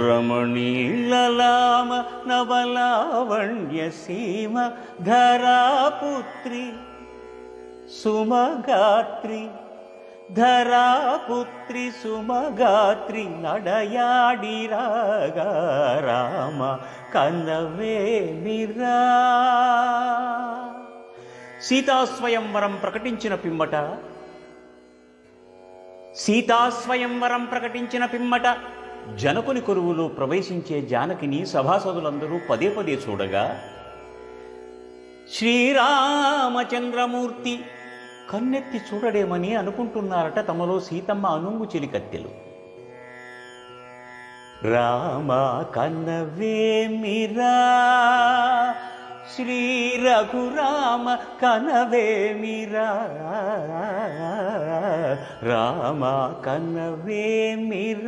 రమణీలలామ నవలావణ్య సీమ ధరాపుత్రి సుమగాత్రి ధరాపుత్రి సుమగాత్రి నడయాడి రాగా రామ కన్నవేమిరా. సీతాస్వయంవరం ప్రకటించిన పిమ్మట జనకుని కొలువులో ప్రవేశించే జానకిని సభాసదులందరూ పదే పదే చూడగా శ్రీరామచంద్రమూర్తి కన్నెత్తి చూడడేమని అనుకుంటున్నారట తమలో సీతమ్మ అనుంగు చెలికత్తెలు. రామ కన్నవేమిరా శ్రీ రఘురామ కనవేమిరా రామ కన్నవేమిరా.